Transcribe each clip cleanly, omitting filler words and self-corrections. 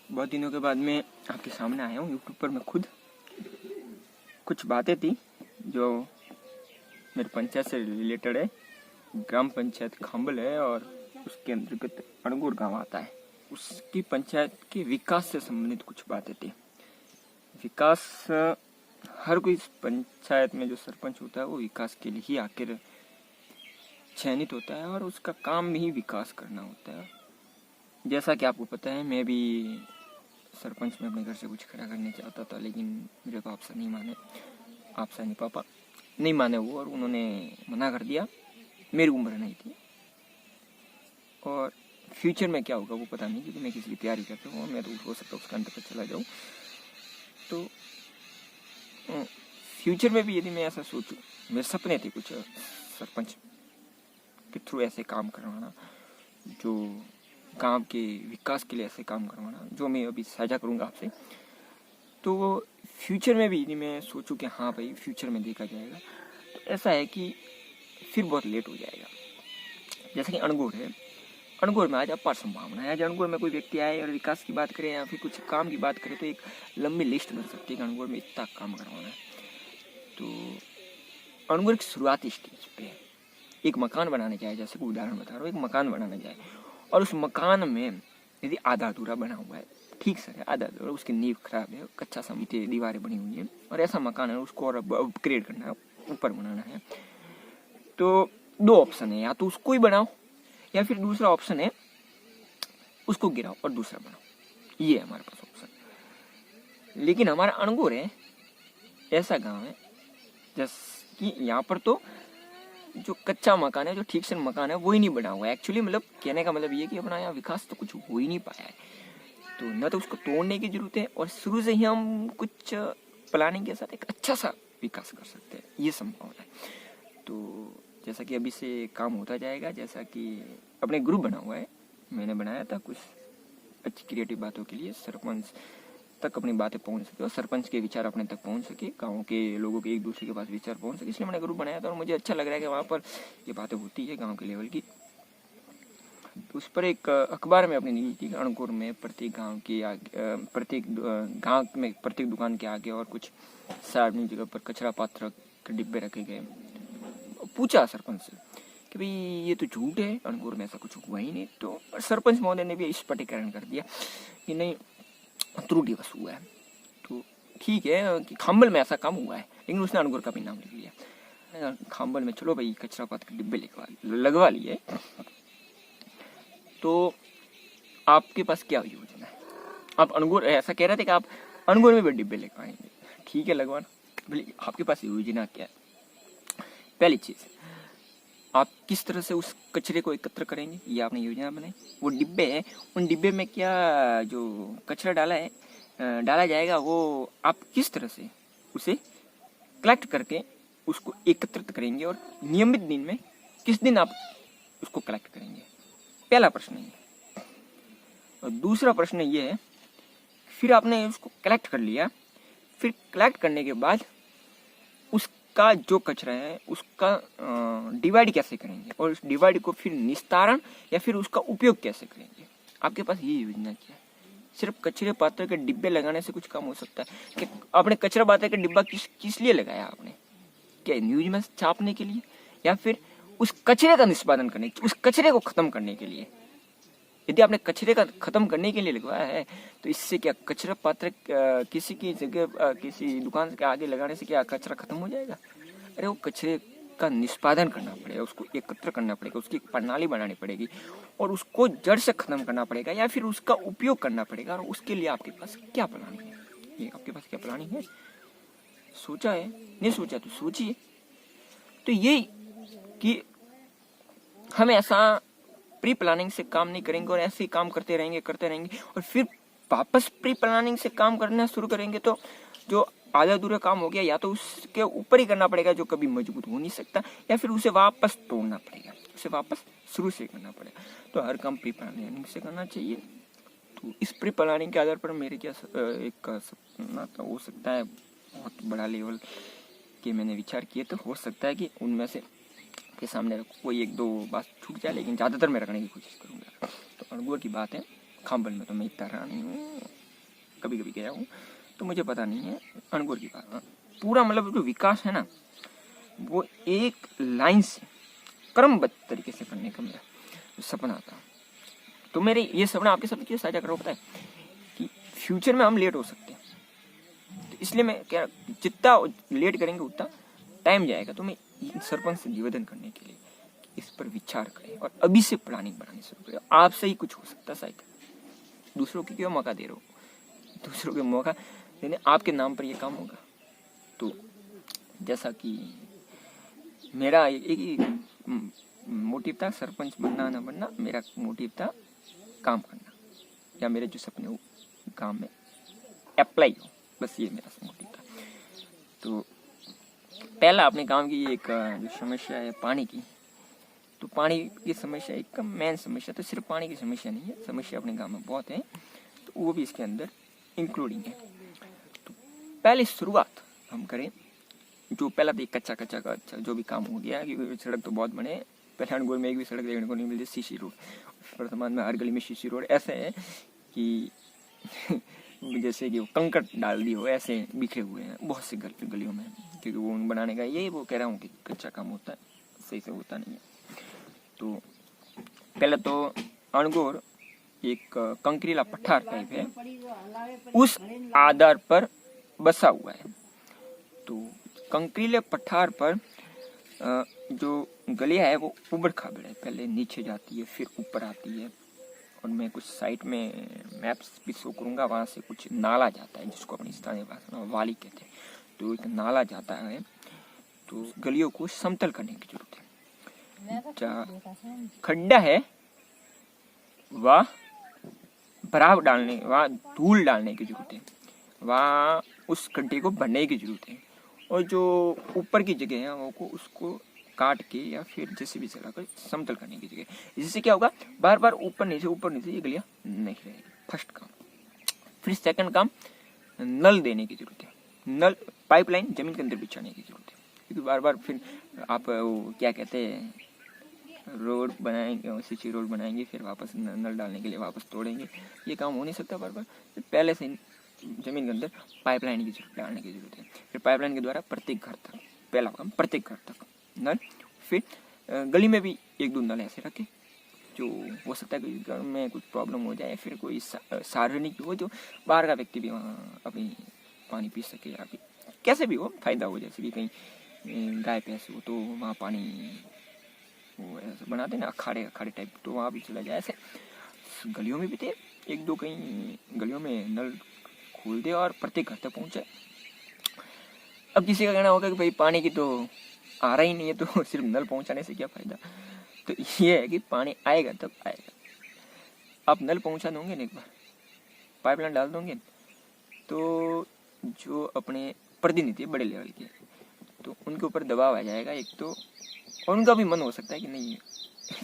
बहुत दिनों के बाद मैं आपके सामने आया हूँ यूट्यूब पर। मैं खुद कुछ बातें थी जो मेरे पंचायत से रिलेटेड है। ग्राम पंचायत खांबल है और उसके अंतर्गत अणगुर गांव आता है। उसकी पंचायत के विकास से संबंधित कुछ बातें थी। विकास, हर कोई पंचायत में जो सरपंच होता है वो विकास के लिए ही आखिर चयनित होता है और उसका काम ही विकास करना होता है। जैसा कि आपको पता है, मैं भी सरपंच में अपने घर से कुछ खड़ा करने चाहता था, लेकिन मेरे बाप से नहीं माने, आप से नहीं पापा नहीं माने वो, और उन्होंने मना कर दिया। मेरी उम्र नहीं थी और फ्यूचर में क्या होगा वो पता नहीं, क्योंकि मैं किसी की तैयारी करता हूँ। मैं तो हो सकता है उसका अंत पर चला जाऊँ। तो फ्यूचर में भी यदि मैं ऐसा सोचूं, मेरे सपने थे कुछ सरपंच के थ्रू ऐसे काम करवाना, जो गांव के विकास के लिए ऐसे काम करवाना, जो मैं अभी साझा करूंगा आपसे। तो फ्यूचर में भी यदि मैं सोचूं कि हाँ भाई फ्यूचर में देखा जाएगा, तो ऐसा है कि फिर बहुत लेट हो जाएगा। जैसे कि अणगौर है, अणगौर में आज अपार संभावना है। आज अणगौर में कोई व्यक्ति आए और विकास की बात करे या फिर कुछ काम की बात करे तो एक लंबी लिस्ट बन सकती है कि अणगौर में इतना काम करवाना है। तो अणगौर की शुरुआती स्टेज पे एक मकान बनाने जाए, जैसे कोई उदाहरण बता रहा हूँ, एक मकान बनाने जाए और उस मकान में यदि आधा अधूरा बना हुआ है, ठीक सर है, आधा अधूरा, उसकी नींव खराब है, कच्चा सा दीवारें बनी हुई है और ऐसा मकान है उसको और अपग्रेड करना है, ऊपर बनाना है, तो दो ऑप्शन है, या तो उसको ही बनाओ या फिर दूसरा ऑप्शन है उसको गिराओ और दूसरा बनाओ। ये है हमारे पास ऑप्शन। लेकिन हमारा अणगौर है ऐसा गांव है जैसे कि यहाँ पर तो जो कच्चा मकान है, जो ठीक से मकान है, वो ही नहीं बना हुआ है। एक्चुअली मतलब कहने का मतलब ये कि अपना यहाँ विकास तो कुछ हो ही नहीं पाया है, तो न तो उसको तोड़ने की जरूरत है और शुरू से ही हम कुछ प्लानिंग के साथ एक अच्छा सा विकास कर सकते हैं, ये संभावना है। तो जैसा कि अभी से काम होता जाएगा, जैसा कि अपने ग्रुप बना हुआ है, मैंने बनाया था कुछ अच्छी क्रिएटिव बातों के लिए, सरपंच तक अपनी बातें पहुंच सके और सरपंच के विचार अपने तक पहुंच सके, गांव के लोगों के एक दूसरे के पास विचार पहुंच सके, इसलिए मैंने ग्रुप बनाया था और मुझे अच्छा लग रहा है कि वहाँ पर ये बातें होती है गांव के लेवल की। तो उस पर एक अखबार में अपनी न्यूज थी, अणगौर में प्रत्येक गांव के आगे, प्रत्येक गांव में प्रत्येक दुकान के आगे और कुछ सार्वजनिक जगह पर कचरा पात्र के डिब्बे रखे गए। पूछा सरपंच से कि भाई ये तो झूठ है, अणगौर में ऐसा कुछ हुआ ही नहीं। तो सरपंच महोदय ने भी स्पष्टीकरण कर दिया कि नहीं, त्रुटिवश हुआ है। तो ठीक है कि खांबल में ऐसा काम हुआ है, लेकिन उसने अणगौर का भी नाम लिख लिया। खांबल में चलो भाई कचरा पात्र के डिब्बे लगवा लिए, तो आपके पास क्या योजना है? आप अणगौर ऐसा कह रहे थे कि आप अणगौर में भी डिब्बे लगवाएंगे, ठीक है लगवाना, बोले आपके पास योजना क्या है? पहली चीज, आप किस तरह से उस कचरे को एकत्र करेंगे, ये आपने योजना बनाई। वो डिब्बे है, उन डिब्बे में क्या जो कचरा डाला जाएगा, वो आप किस तरह से उसे कलेक्ट करके उसको एकत्रित करेंगे और नियमित दिन में किस दिन आप उसको कलेक्ट करेंगे? पहला प्रश्न ये। और दूसरा प्रश्न ये है, फिर आपने उसको कलेक्ट कर लिया, फिर कलेक्ट करने के बाद उसका जो कचरा है उसका डिवाइड कैसे करेंगे और उस डिवाइड को फिर निस्तारण या फिर उसका उपयोग कैसे करेंगे? आपके पास ये योजना क्या है? सिर्फ कचरे पात्र के डिब्बे लगाने से कुछ काम हो सकता है कि आपने कचरा पात्र का डिब्बा किस लिए लगाया आपने? क्या न्यूज में छापने के लिए या फिर उस कचरे का निष्पादन करने, उस कचरे को खत्म करने के लिए? यदि आपने कचरे का खत्म करने के लिए लगवाया है तो इससे क्या कचरा पात्र किसी की जगह किसी दुकान के आगे लगाने से क्या कचरा खत्म हो जाएगा? अरे वो कचरे का निष्पादन करना पड़ेगा, उसको एकत्र करना पड़ेगा, उसकी प्रणाली बनानी पड़ेगी और उसको जड़ से खत्म करना पड़ेगा या फिर उसका उपयोग करना पड़ेगा। और उसके लिए आपके पास क्या प्लानिंग है? ये आपके पास क्या प्लानिंग है? सोचा है? नहीं सोचा तो सोचिए। तो ये कि हम ऐसा प्री प्लानिंग से काम नहीं करेंगे और ऐसे ही काम करते रहेंगे और फिर वापस प्री प्लानिंग से काम करना शुरू करेंगे तो जो आधा अधूरा काम हो गया या तो उसके ऊपर ही करना पड़ेगा, जो कभी मजबूत हो नहीं सकता, या फिर उसे वापस तोड़ना पड़ेगा, उसे वापस शुरू से करना पड़ेगा। तो हर काम प्री प्लानिंग से करना चाहिए। तो इस प्री प्लानिंग के आधार पर मेरे क्या एक सपना तो हो सकता है बहुत बड़ा लेवल के मैंने विचार किए, तो हो सकता है कि उनमें से के सामने कोई एक दो बात छूट जाए, लेकिन ज़्यादातर मैं रखने की कोशिश करूँगा। तो अणगौर की बात है, खांबल में तो मैं इतना रहा नहीं हूँ। कभी कभी गया हूँ, तो मुझे पता नहीं है अणगौर की बात। पूरा मतलब जो विकास है ना, वो एक लाइन से क्रमबद्ध तरीके से करने का मेरा सपना था। तो मेरे ये सपना आपके साथ क्यों साझा कर रहा होता है कि फ्यूचर में हम लेट हो सकते हैं, तो इसलिए मैं क्या, जितना लेट करेंगे उतना टाइम जाएगा। तो मैं सरपंच से निवेदन करने के लिए इस पर विचार करें और अभी से प्लानिंग बनानी शुरू करें। आपसे ही कुछ हो सकता है शायद, दूसरों को क्यों मौका दे रहे हो, दूसरों के मौका देने आपके नाम पर ये काम होगा। तो जैसा कि मेरा एक ही मोटिव था, सरपंच बनना ना बनना, मेरा मोटिव था काम करना, या मेरे जो सपने वो काम में अप्लाई हो, बस ये मेरा मोटिव था। तो पहला अपने काम की एक जो समस्या है पानी की, तो पानी की समस्या एक मेन समस्या, तो सिर्फ पानी की समस्या नहीं है, समस्या अपने गांव में बहुत है, तो वो भी इसके अंदर इंक्लूडिंग है। तो पहले शुरुआत हम करें, जो पहला तो कच्चा कच्चा का अच्छा जो भी काम हो गया, क्योंकि सड़क तो बहुत बने, पहले अणगौर में एक भी सड़क देखने को नहीं मिलती, सीसी रोड, वर्तमान में हर गली में सीसी रोड ऐसे है कि जैसे कि वो कंकड़ डाल दी हो, ऐसे बिखरे हुए हैं बहुत से गलियों में, क्योंकि वो बनाने का यही वो कह रहा हूँ कि कच्चा काम होता है, सही से होता नहीं है। तो पहले तो अणगौर एक कंकरीला पठार टाइप है, उस आधार पर बसा हुआ है। तो कंकरीले पठार पर जो गलियां है वो उबड़ खाबड़ है, पहले नीचे जाती है फिर ऊपर आती है, और मैं कुछ साइट में मैप्स भी शो करूंगा, वहां से कुछ नाला जाता है जिसको अपनी स्थानीय भाषा में वाली कहते हैं। तो एक नाला जाता है, तो गलियों को समतल करने की जरूरत है। जहाँ खड्डा है वह बराबर डालने, वहाँ धूल डालने की जरूरत है, वहाँ उस खड्डे को भरने की जरूरत है, और जो ऊपर की जगह है वो को उसको काट के या फिर जैसे भी चलाकर समतल करने की जगह, जिससे क्या होगा, बार बार ऊपर नीचे ये गलियां नहीं रहेगी। फर्स्ट काम। फिर सेकंड काम, नल देने की जरूरत है, नल पाइपलाइन जमीन के अंदर बिछाने की जरूरत है, क्योंकि बार बार फिर आप वो क्या कहते हैं, रोड बनाएंगे, सीसी रोड बनाएंगे, फिर वापस नल डालने के लिए वापस तोड़ेंगे, ये काम हो नहीं सकता बार बार। तो पहले से जमीन के अंदर पाइपलाइन की जरूरत डालने की जरूरत है। फिर पाइपलाइन के द्वारा प्रत्येक घर तक, पहला काम प्रत्येक घर तक नल। फिर गली में भी एक दो नल ऐसे रखे, जो हो सकता है कि घर में कुछ प्रॉब्लम हो जाए, फिर कोई सार्वजनिक हो, जो बाहर का व्यक्ति भी वहाँ अपनी पानी पी सके, या फिर कैसे भी हो फायदा हो, जैसे कि कहीं गाय भैंस हो तो वहाँ पानी वो ऐसे बनाते ना अखाड़े अखाड़े टाइप, तो वहाँ भी चला जाए। ऐसे गलियों में भी थे एक दो, कहीं गलियों में नल खोल दे और प्रत्येक घर तक पहुँचे। अब किसी का कहना होगा कि भाई पानी की तो आ रहा ही नहीं है, तो सिर्फ नल पहुँचाने से क्या फायदा। तो ये है कि पानी आएगा तब आएगा, आप नल पहुँचा दोगे ना, एक बार पाइपलाइन डाल दोगे, तो जो अपने प्रतिनिधि बड़े लेवल के, तो उनके ऊपर दबाव आ जाएगा एक तो, और उनका भी मन हो सकता है कि नहीं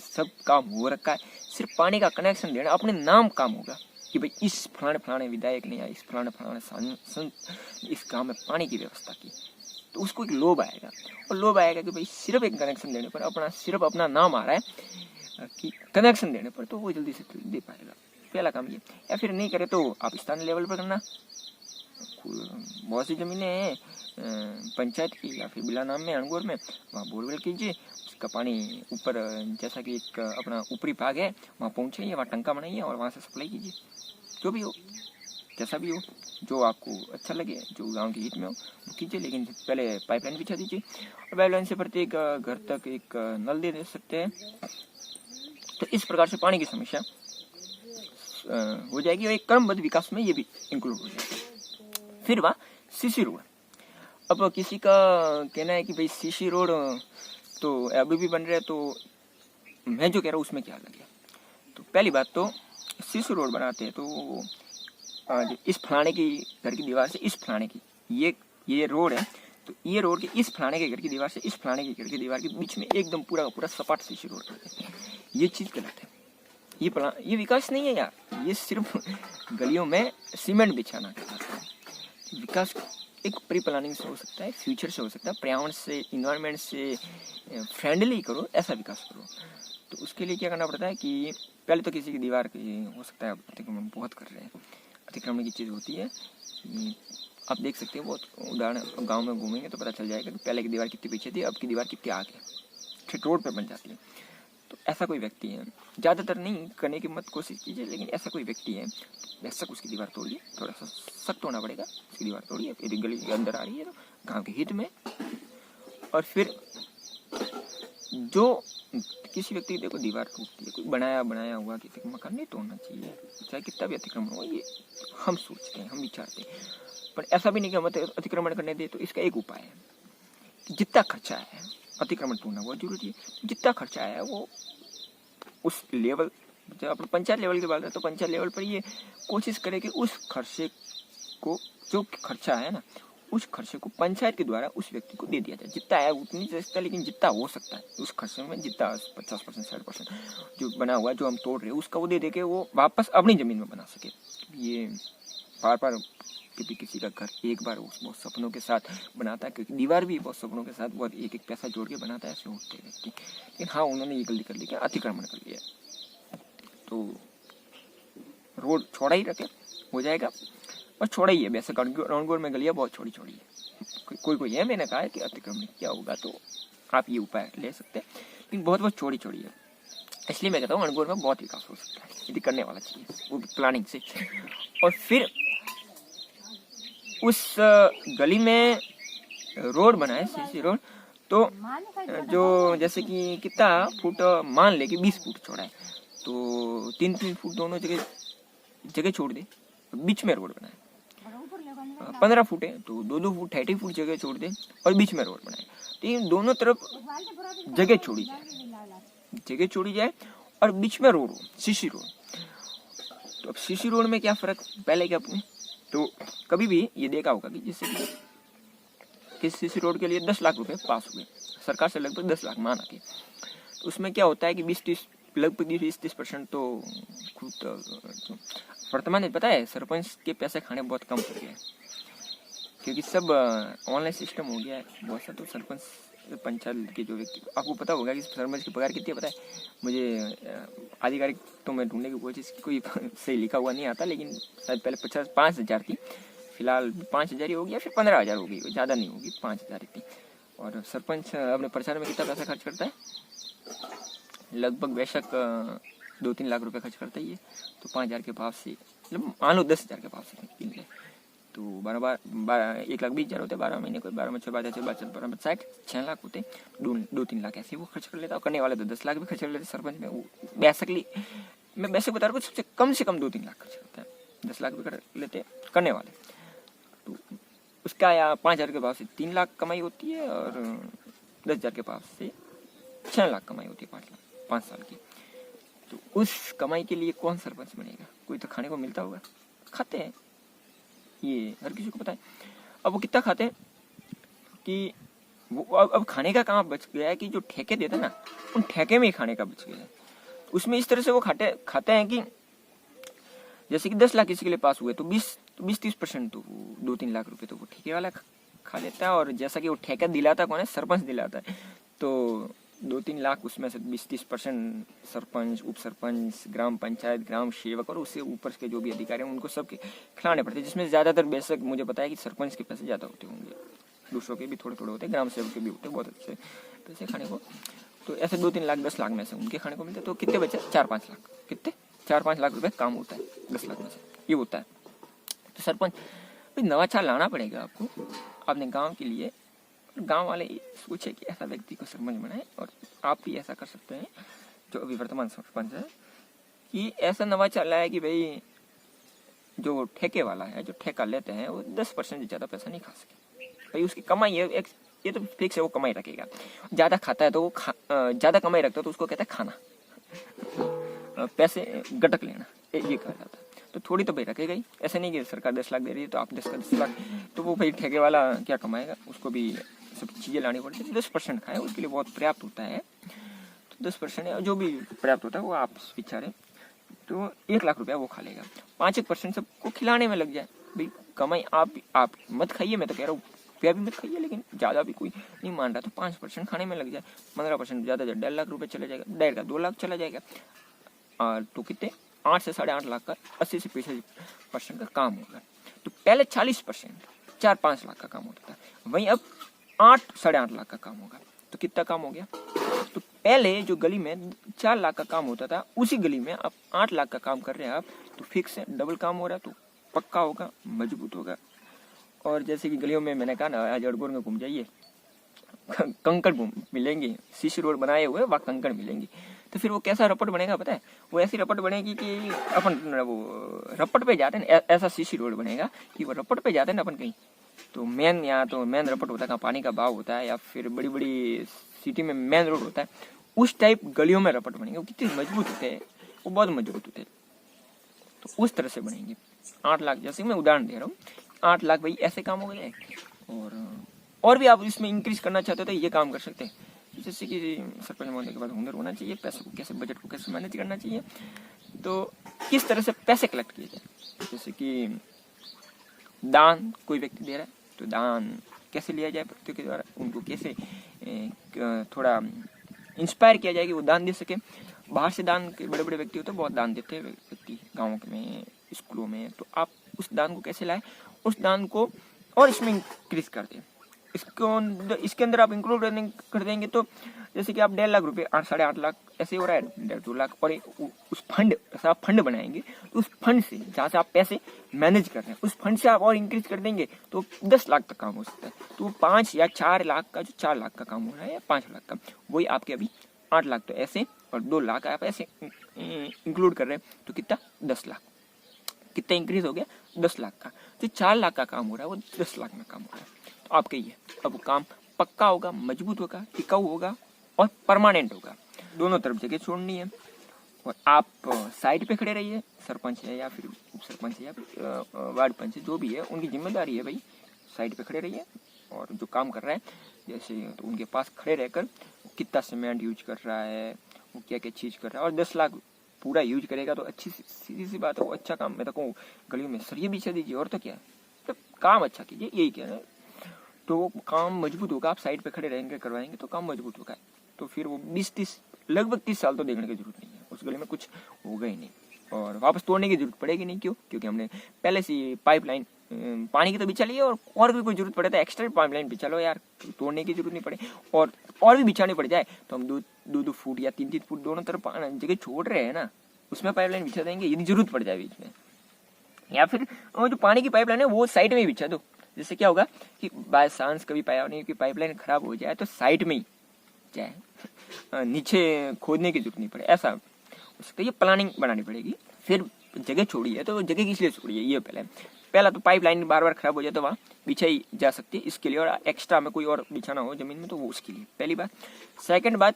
सब काम हो रखा है, सिर्फ पानी का कनेक्शन देना, अपने नाम काम होगा कि भाई इस फलाने फलाने विधायक ने या इस फलाने फलाने संत इस गांव में पानी की व्यवस्था की, तो उसको एक लोभ आएगा, और लोभ आएगा कि भाई सिर्फ एक कनेक्शन देने पर अपना सिर्फ अपना नाम आ रहा है कि कनेक्शन देने पर, तो वो जल्दी से दे पाएगा। पहला काम ये। या फिर नहीं करे तो आप स्थानीय लेवल पर करना, बहुत सी जमीनें हैं पंचायत की या फिर बिला नाम में अणगौर में, वहाँ बोरवेल कीजिए, उसका पानी ऊपर जैसा कि एक अपना ऊपरी भाग है वहाँ पहुँचाइए, वहाँ टंका बनाइए और वहाँ से सप्लाई कीजिए, जो भी हो जैसा भी हो, जो आपको अच्छा लगे, जो गांव के हित में हो वो कीजिए, लेकिन पहले पाइपलाइन बिछा दीजिए, और पाइपलाइन से प्रत्येक घर तक एक नल दे सकते हैं। तो इस प्रकार से पानी की समस्या हो जाएगी, और एक क्रमबद्ध विकास में ये भी इंक्लूड हो जाएगी। फिर वह सीसी रोड। अब किसी का कहना है कि भाई सीसी रोड तो अभी भी बन रहा है, तो मैं जो कह रहा हूँ उसमें क्या लगे। तो पहली बात तो सीसी रोड बनाते हैं तो इस फलाने की घर की दीवार से इस फलाने की ये रोड है, तो ये रोड के इस फलाने के घर की दीवार से इस फलाने के घर की दीवार के बीच में एकदम पूरा का पूरा सपाट सीसी रोड करते हैं। ये चीज गलत है, ये विकास नहीं है यार, ये सिर्फ गलियों में सीमेंट बिछाना कहलाता है। विकास एक प्री प्लानिंग से हो सकता है, फ्यूचर से हो सकता है, पर्यावरण से, इन्वायरमेंट से फ्रेंडली करो, ऐसा विकास करो। तो उसके लिए क्या करना पड़ता है कि पहले तो किसी की दीवार की हो सकता है बहुत कर रहे हैं, अतिक्रमण की चीज़ होती है। आप देख सकते हैं, बहुत उदाहरण गांव में घूमेंगे तो पता चल जाएगा कि पहले की दीवार कितनी पीछे थी, अब की दीवार कितनी आगे, ठीक रोड पे बन जाती है। तो ऐसा कोई व्यक्ति है, ज़्यादातर नहीं करने की मत कोशिश कीजिए, लेकिन ऐसा कोई व्यक्ति है, बेशक उसकी दीवार तोड़िए, थोड़ा सा सख्त होना पड़ेगा, उसकी दीवार तोड़िए, यदि गली के अंदर आ रही है तो गाँव के हित में। और फिर जो किसी व्यक्ति की देखो दीवार टूटती है, कोई बनाया हुआ किसी का मकान नहीं तोड़ना चाहिए, चाहे कितना भी अतिक्रमण हो, ये हम सोचते हैं, हम विचारते हैं, पर ऐसा भी नहीं कि हम अतिक्रमण करने दें। तो इसका एक उपाय है कि जितना खर्चा है, अतिक्रमण तोड़ना बहुत जरूरी है, जितना खर्चा है वो उस लेवल, जब अपन पंचायत लेवल की बात है तो पंचायत लेवल पर ये कोशिश करें कि उस खर्चे को, जो खर्चा है ना, उस खर्चे को पंचायत के द्वारा उस व्यक्ति को दे दिया जाए। जितना है उतनी दे सकता है, लेकिन जितना हो सकता है उस खर्चे में, जितना 50% 60% जो बना हुआ है, जो हम तोड़ रहे हैं, उसका वो दे के वो वापस अपनी जमीन में बना सके। ये बार बार कभी किसी का घर एक बार बहुत सपनों के साथ बनाता है, क्योंकि दीवार भी बहुत सपनों के साथ बहुत एक एक पैसा जोड़ के बनाता है, ऐसे होते व्यक्ति। लेकिन हाँ, उन्होंने ये गलती कर ली कि अतिक्रमण कर लिया, तो रोड छोड़ा ही रखे हो जाएगा, और छोड़ा ही है। वैसे राउंड में गलियाँ बहुत छोटी छोटी है, कोई है, मैंने कहा है कि अतिक्रमण क्या होगा, तो आप ये उपाय ले सकते हैं, लेकिन बहुत छोटी छोटी है। इसलिए मैं कहता हूँ अणगौर में बहुत विकास हो सकता है, यदि करने वाला चाहिए, वो प्लानिंग से। और फिर उस गली में रोड बनाए, सीसी रोड, तो जो जैसे कि कितना फुट, मान ले कि 20 फुट छोड़ा है, तो 3-3 फुट दोनों जगह छोड़ दे, बीच में रोड बनाए। 15 फुट है तो 2-2 फुट 30 फुट जगह छोड़ दे और बीच में रोड बनाए। तो ये दोनों तरफ जगह छोड़ी जाए और बीच में रोड हो, सीसी रोड। तो अब सीसी रोड में क्या फर्क पहले के अपने, तो कभी भी ये देखा होगा कि जैसे कि सीसी रोड के लिए 10 लाख रुपए पास हुए सरकार से, लगभग 10 लाख माना के, तो उसमें क्या होता है कि 20-30 लगभग 20-30% तो खुद वर्तमान में पता है सरपंच के पैसे खाने बहुत कम हो गए, क्योंकि सब ऑनलाइन सिस्टम हो गया है बहुत सा। तो सरपंच पंचायत के जो व्यक्ति, आपको पता होगा कि सरपंच की पगार कितनी है पता है मुझे, आधिकारिक तो मैं ढूंढने की कोशिश की, कोई सही लिखा हुआ नहीं आता, लेकिन शायद पहले 5,000 थी, फिलहाल 5,000 ही हो गया, फिर 15,000 हो गई, ज़्यादा नहीं होगी, 5,000 थी। और सरपंच अपने प्रचार में कितना पैसा खर्च करता है, लगभग बेशक 2-3 लाख रुपए खर्च करता ही है। तो 5,000 के भाव से, मतलब मान लो 10,000 के भाव से, तो 1,20,000 होते, 12 महीने को 12 में 60 6 लाख होते, 2-3 लाख ऐसे वो खर्च कर लेता। और करने वाले तो 10 लाख भी खर्च कर लेते सरपंच में। बेसिकली मैं बेसिक बता रहा हूँ, सबसे कम से कम 2-3 लाख खर्च करता है, 10 लाख भी कर लेते करने वाले। तो उसका या 5,000 के भाव से 3 लाख कमाई होती है, और 10,000 के भाव से 6 लाख कमाई होती है 5 साल की। तो उस कमाई के लिए कौन सरपंच बनेगा, कोई तो खाने को मिलता होगा, खाते हैं, ये हर किसी को पता है। अब वो कितना खाते हैं कि वो अब खाने का काम बच गया है कि जो ठेके देते हैं ना, उन ठेके में ही खाने का बच गया है। उसमें इस तरह से वो खाते हैं कि जैसे कि 10 लाख किसी के लिए पास हुए तो 20-30% तो 2-3 लाख रुपए तो वो ठेके वाला खा लेता है। और जैसा कि वो ठेका दिलाता कौन है, सरपंच दिलाता है। तो 2-3 लाख उसमें से 20-30% सरपंच, उप सरपंच, ग्राम पंचायत, ग्राम सेवक और उससे ऊपर के जो भी अधिकारी हैं उनको सब खिलाने पड़ते हैं, जिसमें ज़्यादातर बेशक मुझे पता है कि सरपंच के पैसे ज़्यादा होते होंगे, दूसरों के भी थोड़े थोड़े होते हैं, ग्राम सेवक के भी होते हैं बहुत अच्छे पैसे खाने को। तो ऐसे 2-3 लाख 10 लाख में से उनके खाने को मिलते हैं। तो कितने बचे, 4-5 लाख, कितने 4-5 लाख रुपए काम होता है 10 लाख में से, ये होता है। तो सरपंच नवाचार लाना पड़ेगा आपको अपने गाँव के लिए। गांव वाले सोचे कि ऐसा व्यक्ति को सरपंच बनाए, और आप भी ऐसा कर सकते हैं जो अभी वर्तमान सरपंच है, कि ऐसा नवाचार लाया कि भाई जो ठेके वाला है, जो ठेका लेते हैं, वो 10% से ज़्यादा पैसा नहीं खा सके। भाई उसकी कमाई है, ये तो फिक्स है, वो कमाई रखेगा। ज़्यादा खाता है तो वो ज़्यादा कमाई रखता है तो उसको कहता है खाना, पैसे गटक लेना, ये कहा जाता है। तो थोड़ी तो भाई रखेगा ही, ऐसे नहीं कि सरकार 10 लाख दे रही है तो आप 10 लाख, तो वो भाई ठेके वाला क्या कमाएगा, उसको भी सब चीज़ें लानी पड़ती है। 10% खाए उसके लिए बहुत पर्याप्त होता है। तो 10% जो भी पर्याप्त होता है वो आप विचारें, तो 1 लाख रुपया वो खा लेगा। 5% सबको खिलाने में लग जाए। भाई कमाई आप मत खाइए, मैं तो कह रहा हूँ रुपया भी मत खाइए, लेकिन ज़्यादा भी कोई नहीं मान रहा, तो 5% खाने में लग जाए। 15% ज़्यादा 1.5 लाख रुपये चला जाएगा, 1.5 का 2 लाख चला जाएगा। और तो कितने 8 से 8.5 लाख का 80 से 85% का काम होगा। तो पहले 40% 4-5 लाख का काम होता था, वहीं अब 8 साढ़े 8 लाख का काम होगा। तो कितना काम हो गया? तो पहले जो गली में 4 लाख का काम होता था, उसी गली में अब 8 लाख का काम कर रहे हैं आप, तो फिक्स है, डबल काम हो रहा है, तो पक्का होगा, मजबूत होगा। और जैसे कि गलियों में मैंने कहा ना, आज अड़गोर में घूम जाइए, कंकड़ मिलेंगे, सीसी रोड बनाए हुए वहाँ कंकड़ मिलेंगे। तो फिर वो कैसा रपट बनेगा पता है? वो ऐसी रपट बनेगी कि अपन वो रपट पे जाते हैं, ऐसा सीसी रोड बनेगा कि वो रपट पे जाते हैं ना अपन कहीं, तो मेन यहाँ तो मेन रपट होता है, कहाँ पानी का बहाव होता है, या फिर बड़ी बड़ी सिटी में मेन रोड होता है, उस टाइप गलियों में रपट बनेंगे। वो कितने मजबूत होते हैं, वो बहुत मजबूत होते हैं। तो उस तरह से बनेंगे। 8 लाख, जैसे मैं उदाहरण दे रहा हूँ, 8 लाख भाई ऐसे काम हो गए। और भी आप इसमें इंक्रीज करना चाहते हो तो ये काम कर सकते हैं। जैसे कि सरपंच बनने के बाद हुनर होना चाहिए, पैसे को कैसे, बजट को कैसे मैनेज करना चाहिए, तो किस तरह से पैसे कलेक्ट किए जाए। जैसे कि दान कोई व्यक्ति दे रहा है, तो दान कैसे लिया जाए व्यक्तियों के द्वारा, उनको कैसे थोड़ा इंस्पायर किया जाए कि वो दान दे सके। बाहर से दान के बड़े बड़े व्यक्ति होते हैं, बहुत दान देते हैं व्यक्ति गाँव में, स्कूलों में, तो आप उस दान को कैसे लाए, उस दान को और इसमें इंक्रीज कर दें। इसके अंदर आप इंक्लूड कर देंगे तो जैसे कि आप 1.5 लाख रुपए, 8 साढ़े 8 लाख ऐसे हो रहा है, 1.5-2 लाख, और उस फंड, ऐसा आप फंड बनाएंगे तो उस फंड से जहाँ से आप पैसे मैनेज कर रहे हैं, उस फंड से आप और इंक्रीज कर देंगे तो 10 लाख तक काम हो सकता है। तो 5 या 4 लाख का, जो 4 लाख का काम हो रहा है या 5 लाख का, वही आपके अभी 8 लाख, तो ऐसे, और 2 लाख आप ऐसे इंक्लूड कर रहे हैं, तो कितना? 10 लाख। कितना इंक्रीज हो गया? 10 लाख का। जो 4 लाख का काम हो रहा है वो 10 लाख में काम हो रहा है। तो आपके ये अब वो काम पक्का होगा, मजबूत होगा, टिकाऊ होगा और परमानेंट होगा। दोनों तरफ जगह छोड़नी है, और आप साइड पे खड़े रहिए। सरपंच है या फिर उप सरपंच है या फिर वार्ड पंच, जो भी है, उनकी जिम्मेदारी है भाई, साइड पे खड़े रहिए। और जो काम कर रहा है, जैसे तो उनके पास खड़े रहकर कितना सीमेंट यूज कर रहा है, वो क्या क्या चीज़ कर रहा है, और 10 लाख पूरा यूज करेगा तो अच्छी सीधी सी बात है, वो अच्छा काम। मैं तो कहूँ गलियों में सरिये बिछा दीजिए, और तो क्या, तो काम अच्छा कीजिए, यही क्या है। तो काम मजबूत होगा, आप साइड पे खड़े रहेंगे, करवाएंगे तो काम मजबूत होगा। तो फिर वो 20-30 लगभग 30 साल तो देखने की जरूरत नहीं है, उस गली में कुछ होगा ही नहीं, और वापस तोड़ने की जरूरत पड़ेगी नहीं। क्यों? क्योंकि हमने पहले से पाइपलाइन पानी की तो बिछा ली है, और भी कोई जरूरत पड़े तो एक्स्ट्रा पाइपलाइन बिछा लो यार, तोड़ने की जरूरत नहीं पड़े। और भी बिछानी पड़ जाए तो हम 2-2 फुट या 3-3 फुट दोनों तरफ जगह छोड़ रहे हैं ना, उसमें पाइपलाइन बिछा देंगे यदि जरूरत पड़ जाए बीच में। या फिर वो जो पानी की पाइपलाइन है वो साइड में ही बिछा दो। जिससे क्या होगा कि बाय चांस कभी पानी की पाइपलाइन खराब हो जाए तो साइड में ही जाए, नीचे खोदने की जरूरत नहीं पड़े। ऐसा हो सकता है, ये प्लानिंग बनानी पड़ेगी। फिर जगह छोड़ी है तो जगह किस लिए छोड़ी है, ये पहला तो पाइपलाइन बार बार खराब हो जाए तो वहाँ बिछाई जा सकती है, इसके लिए। और एक्स्ट्रा में कोई और बिछाना हो जमीन में तो वो उसके लिए, पहली बात। सेकंड बात,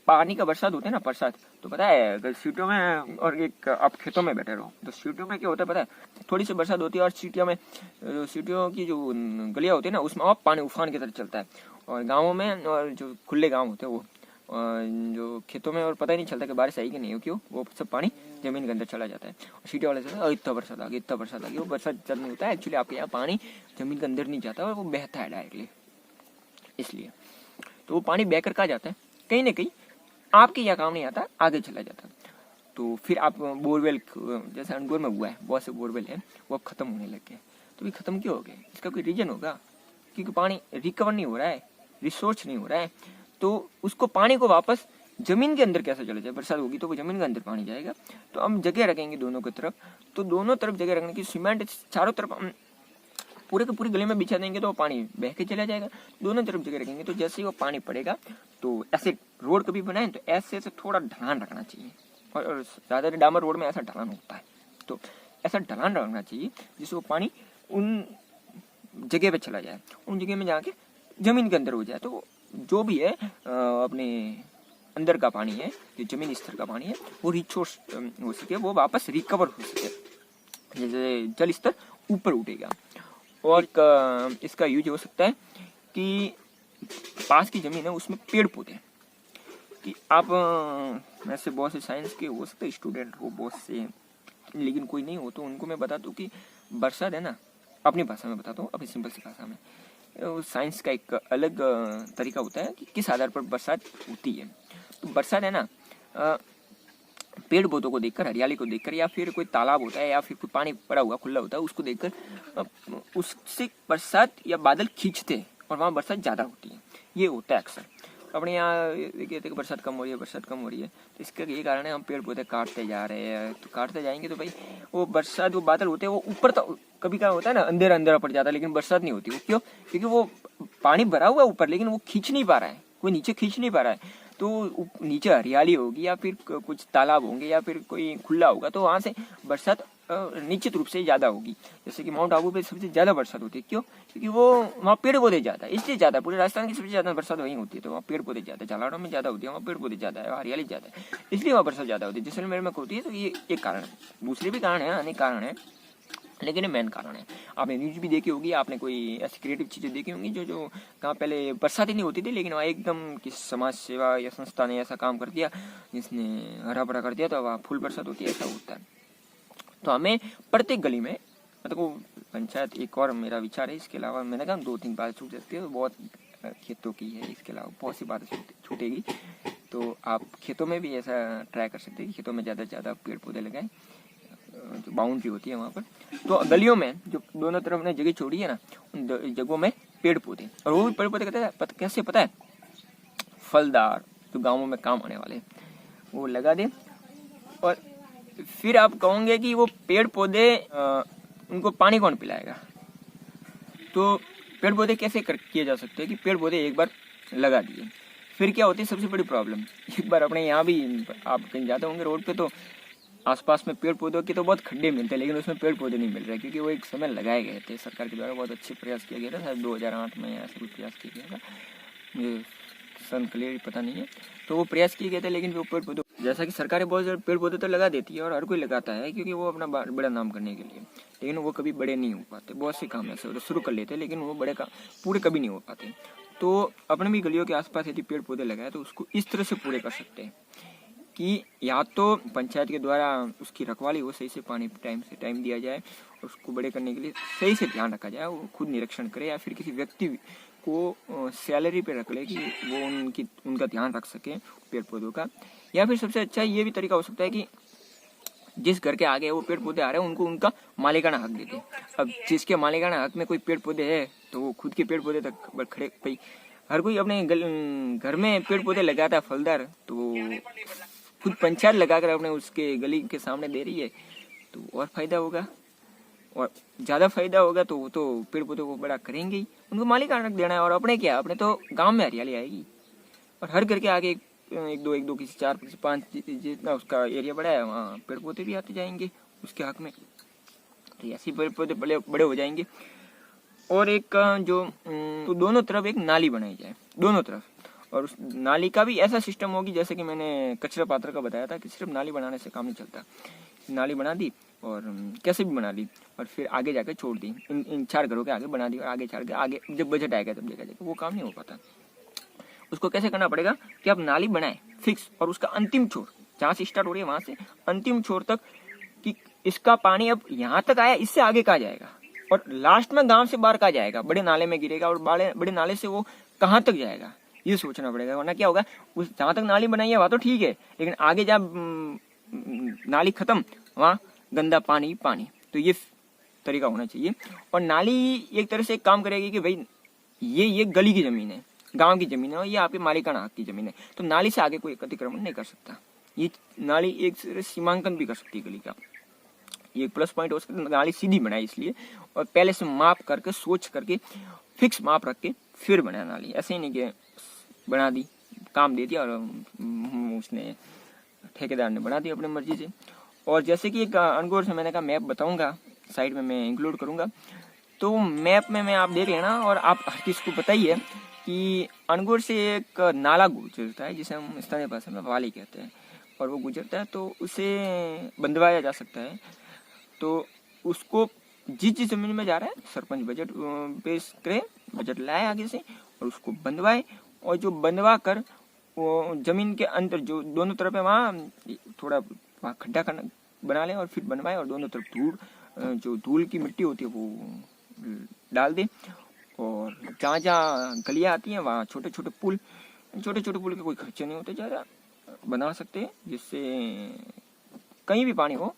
पानी का बरसात होता है ना, बरसात, तो पता है अगर सीटों में, और एक आप खेतों में बैठे रहो तो सीटों में क्या होता है पता है, थोड़ी सी बरसात होती है और सीटियों में, सीटियों की जो गलियां होती है ना, उसमें और पानी उफान की तरह चलता है। और गाँवों में, और जो खुले गाँव होते हैं वो, जो खेतों में, और पता ही नहीं चलता कि बारिश आई कि नहीं हो, क्यों? वो सब पानी जमीन के अंदर चला जाता है। और सीटी वाले से इतना बरसात आ गई, इतना बरसात आ गई, वो बरसात जब नहीं होता है एक्चुअली, आपके यहाँ पानी जमीन के अंदर नहीं जाता और वो बहता है डायरेक्टली, इसलिए। तो वो पानी बहकर कहाँ जाता है? कहीं ना कहीं आपके यहाँ काम नहीं आता, आगे चला जाता। तो फिर आप बोरवेल, जैसे अनगोर में हुआ है, बहुत से बोरवेल है वो अब खत्म होने लग गए। तो ये खत्म क्यों हो गए? इसका कोई रीजन होगा, क्योंकि पानी रिकवर नहीं हो रहा है, रिसोर्स नहीं हो रहा है। तो उसको, पानी को वापस जमीन के अंदर कैसे चले जाए? बरसात होगी तो वो जमीन के अंदर पानी जाएगा। तो हम जगह रखेंगे दोनों की तरफ, तो दोनों तरफ जगह रखने की, सीमेंट चारों तरफ हम पूरे के पूरी गली में बिछा देंगे तो वो पानी बह के चला जाएगा। दोनों तरफ जगह रखेंगे तो जैसे ही वो पानी पड़ेगा, तो ऐसे रोड कभी बनाए तो ऐसे थोड़ा ढलान रखना चाहिए। और ज़्यादा डामर रोड में ऐसा ढलान होता है, तो ऐसा ढलान रखना चाहिए जिससे वो पानी उन जगह पे चला जाए, उन जगह में जाके जमीन के अंदर हो जाए। तो जो भी है अपने अंदर का पानी है, जो जमीन स्तर का पानी है, वो रिसोर्स हो सके, वो वापस रिकवर हो सके, जैसे जल स्तर ऊपर उठेगा। और इसका यूज हो सकता है कि पास की जमीन है उसमें पेड़ पौधे, कि आप वैसे बहुत से साइंस के हो सकते स्टूडेंट हो बहुत से, लेकिन कोई नहीं हो तो उनको मैं बता दूं कि बरसात है ना, अपनी भाषा में बताता हूँ, अपनी सिंपल सी भाषा में। साइंस का एक अलग तरीका होता है कि किस आधार पर बरसात होती है। तो बरसात है ना, पेड़ पौधों को देखकर, हरियाली को देखकर, या फिर कोई तालाब होता है या फिर कोई पानी पड़ा हुआ खुला होता है उसको देखकर उससे बरसात या बादल खींचते हैं और वहाँ बरसात ज़्यादा होती है। ये होता है अक्सर। अपने यहाँ कहते हैं कि बरसात कम हो रही है, बरसात कम हो रही है, तो इसका ये कारण है हम पेड़ पौधे काटते जा रहे हैं। तो काटते जाएंगे तो भाई वो बरसात, वो बादल होते हैं वो ऊपर तो कभी क्या होता है ना, अंधेरा अंधेरा पड़ जाता है, लेकिन बरसात नहीं होती। वो क्यों? क्योंकि वो पानी भरा हुआ है ऊपर, लेकिन वो खींच नहीं पा रहा है, कोई नीचे खींच नहीं पा रहा है। तो नीचे हरियाली होगी या फिर कुछ तालाब होंगे या फिर कोई खुला होगा, तो वहाँ से बरसात निश्चित रूप से ज़्यादा होगी। जैसे कि माउंट आबू पे सबसे ज़्यादा बरसात होती है। क्यों? क्योंकि वो वहाँ पेड़ पौधे ज़्यादा है, इसलिए ज़्यादा। पूरे राजस्थान की सबसे ज़्यादा बरसात वहीं होती है, तो वहाँ पेड़ पौधे ज़्यादा है। झालावाड़ में ज़्यादा होती है, वहाँ पेड़ पौधे ज़्यादा है, हरियाली ज़्यादा है, इसलिए वहाँ बरसात ज़्यादा होती है। जैसलमेर में होती है, तो ये एक कारण है। दूसरे भी कारण है, अनेक कारण है, लेकिन ये मेन कारण है। आपने न्यूज भी देखी होगी, आपने कोई ऐसी क्रिएटिव चीज़ें देखी होंगी जो कहाँ पहले बरसात ही नहीं होती थी, लेकिन वहाँ एकदम किस समाज सेवा या संस्था ने ऐसा काम कर दिया जिसने हरा भरा कर दिया, तो वहाँ फुल बरसात होती है। ऐसा होता है। तो हमें प्रत्येक गली में, मतलब पंचायत एक और मेरा विचार है, इसके अलावा मैंने कहा 2-3 बात छूट सकती है, बहुत खेतों की है, इसके अलावा बहुत सी बातें छूटेगी। तो आप खेतों में भी ऐसा ट्राई कर सकते हैं कि खेतों में ज़्यादा से ज़्यादा पेड़ पौधे लगाएं, जो बाउंड्री होती है वहाँ पर। तो गलियों में जो दोनों तरफ ने जगह छोड़ी है ना, उन जगहों में पेड़ पौधे, और वो भी पेड़ पौधे कैसे पता है? फलदार, जो गाँवों में काम आने वाले, वो लगा दें। और फिर आप कहोगे कि वो पेड़ पौधे उनको पानी कौन पिलाएगा? तो पेड़ पौधे कैसे किए जा सकते हैं कि पेड़ पौधे एक बार लगा दिए, फिर क्या होती है सबसे बड़ी प्रॉब्लम, एक बार अपने यहाँ भी आप कहीं जाते होंगे रोड पे, तो आसपास में पेड़ पौधों के तो बहुत खड्डे मिलते हैं, लेकिन उसमें पेड़ पौधे नहीं मिल रहे, क्योंकि वो एक समय लगाए गए थे सरकार के द्वारा, बहुत अच्छे प्रयास किया गया था। शायद 2008 में ऐसा कुछ प्रयास किया गया था, मुझे सन क्लियर पता नहीं है। तो वो प्रयास किए गए थे, लेकिन वो पेड़ पौधे, जैसा कि सरकारें बहुत सारे पेड़ पौधे तो लगा देती है और हर कोई लगाता है, क्योंकि वो अपना बड़ा नाम करने के लिए, लेकिन वो कभी बड़े नहीं हो पाते। बहुत से काम ऐसे शुरू कर लेते हैं, लेकिन वो बड़े काम पूरे कभी नहीं हो पाते। तो अपने भी गलियों के आसपास यदि पेड़ पौधे लगाए तो उसको इस तरह से पूरे कर सकते हैं कि या तो पंचायत के द्वारा उसकी रखवाली हो, सही से पानी टाइम से टाइम दिया जाए, उसको बड़े करने के लिए सही से ध्यान रखा जाए, वो खुद निरीक्षण करे, या फिर किसी व्यक्ति को सैलरी पे रख ले कि वो उनका ध्यान रख सके पेड़ पौधों का। या फिर सबसे अच्छा ये भी तरीका हो सकता है कि जिस घर के आगे वो पेड़ पौधे आ रहे हैं उनको उनका मालिकाना हक देते। अब जिसके मालिकाना हक में कोई पेड़ पौधे है तो वो खुद के पेड़ पौधे तक खड़े, भाई हर कोई अपने घर में पेड़ पौधे लगाता है फलदार, तो खुद पंचायत लगाकर अपने उसके गली के सामने दे रही है, तो और फायदा होगा, और ज़्यादा फायदा होगा। तो वो तो पेड़ पौधों को बड़ा करेंगे ही, उनको मालिकाना हक देना है। और अपने क्या, अपने तो गांव में हरियाली आएगी, और हर घर के आगे एक दो किसी 4 किसी 5 जितना उसका एरिया बड़ा है, वहाँ पेड़ पौधे भी आते जाएंगे उसके हक में, तो ऐसे पेड़ पौधे बड़े हो जाएंगे। और एक जो तो दोनों तरफ एक नाली बनाई जाए, दोनों तरफ, और उस नाली का भी ऐसा सिस्टम होगी जैसे कि मैंने कचरा पात्र का बताया था कि सिर्फ नाली बनाने से काम नहीं चलता। नाली बना दी और कैसे भी बना दी और फिर आगे जाकर छोड़ दी, इन 4 घरों के आगे बना दी, और आगे छोड़ के आगे जब बजट आएगा तब देखा जाएगा, वो काम नहीं हो पाता। उसको कैसे करना पड़ेगा कि आप नाली बनाए फिक्स, और उसका अंतिम छोर जहाँ से स्टार्ट हो रही है वहां से अंतिम छोर तक, कि इसका पानी अब यहाँ तक आया, इससे आगे कहाँ जाएगा, और लास्ट में गांव से बाहर कहाँ जाएगा, बड़े नाले में गिरेगा, और बड़े नाले से वो कहाँ तक जाएगा, ये सोचना पड़ेगा। वरना क्या होगा, उस जहाँ तक नाली बनाई है वहाँ तो ठीक है, लेकिन आगे जहाँ नाली खत्म वहाँ गंदा पानी पानी। तो ये तरीका होना चाहिए। और नाली एक तरह से काम करेगी कि भाई ये गली की जमीन है, गांव की जमीन है, और ये आपके मालिकाना हक की जमीन है, तो नाली से आगे कोई अतिक्रमण नहीं कर सकता। ये नाली एक सीमांकन भी कर सकती है गली का, ये प्लस पॉइंट हो सकता है। नाली सीधी बनाई इसलिए, और पहले से माप करके सोच करके फिक्स माप रख के फिर बनाया नाली, ऐसे ही नहीं कि बना दी, काम दे दिया और उसने ठेकेदार ने बना दिया अपनी मर्जी से। और जैसे कि एक अनगोर से मैंने कहा मैप बताऊंगा, साइड में मैं इंक्लूड करूंगा, तो मैप में मैं आप देख लेना, और आप हर किसी को बताइए कि अनगोर से एक नाला गुजरता है जिसे हम स्थानीय भाषा में वाली कहते हैं, और वो गुजरता है तो उसे बंधवाया जा सकता है। तो उसको जिस जमीन में जा रहा है सरपंच बजट पेश करे, बजट लाए आगे से, और उसको बंधवाए, और जो बंधवा कर वो जमीन के अंदर जो दोनों तरफ है वहाँ थोड़ा वहाँ खड्डा बना ले, और फिर बनवाए, और दोनों तरफ जो धूल की मिट्टी होती है वो डाल दे, और जहाँ जहाँ गलियाँ आती हैं वहाँ छोटे छोटे पुल के कोई खर्चे नहीं होते ज़्यादा, बना सकते हैं, जिससे कहीं भी पानी हो,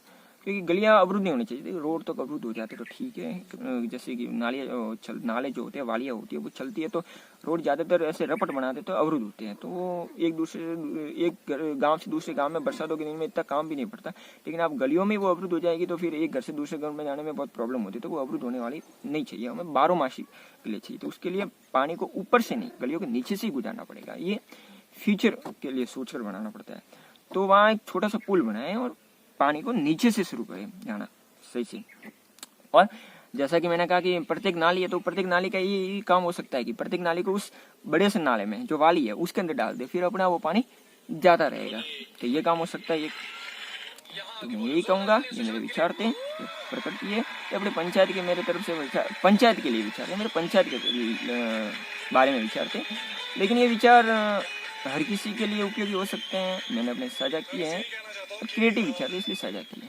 क्योंकि गलियां अवरुद्ध नहीं होनी चाहिए। रोड तक अवरुद्ध हो जाते तो ठीक है, जैसे कि नाले जो होते हैं, वालियाँ होती है, वो चलती है तो रोड ज़्यादातर ऐसे रपट बनाते तो अवरुद्ध होते हैं, तो वो एक गांव से दूसरे गांव में बरसातों के दिन में इतना काम भी नहीं पड़ता। लेकिन आप गलियों में वो अवरुद्ध हो जाएगी तो फिर एक घर से दूसरे घर में जाने में बहुत प्रॉब्लम होती है, तो वो अवरुद्ध होने वाली नहीं चाहिए, हमें 12 मासी के लिए चाहिए। तो उसके लिए पानी को ऊपर से नहीं, गलियों के नीचे से ही गुजारना पड़ेगा, ये फ्यूचर के लिए सोचकर बनाना पड़ता है। तो वहाँ एक छोटा सा पुल बनाए और पानी को नीचे से शुरू करें जाना सही से। और जैसा कि मैंने कहा कि प्रत्येक नाली है, तो प्रत्येक नाली का ये काम हो सकता है कि प्रत्येक नाली को उस बड़े से नाले में जो वाली है उसके अंदर डाल दे, फिर अपना वो पानी जाता रहेगा। तो ये काम हो सकता है। ये तो मैं यही कहूँगा, ये मेरे विचार थे, प्रकट किए अपने पंचायत के, मेरे तरफ से विचार पंचायत के लिए विचार है, मेरे पंचायत के बारे में विचार थे। लेकिन ये विचार हर किसी के लिए उपयोगी हो सकते हैं, मैंने अपने साझा किए हैं, क्रिएटिव विचार थे इसलिए साझा किए।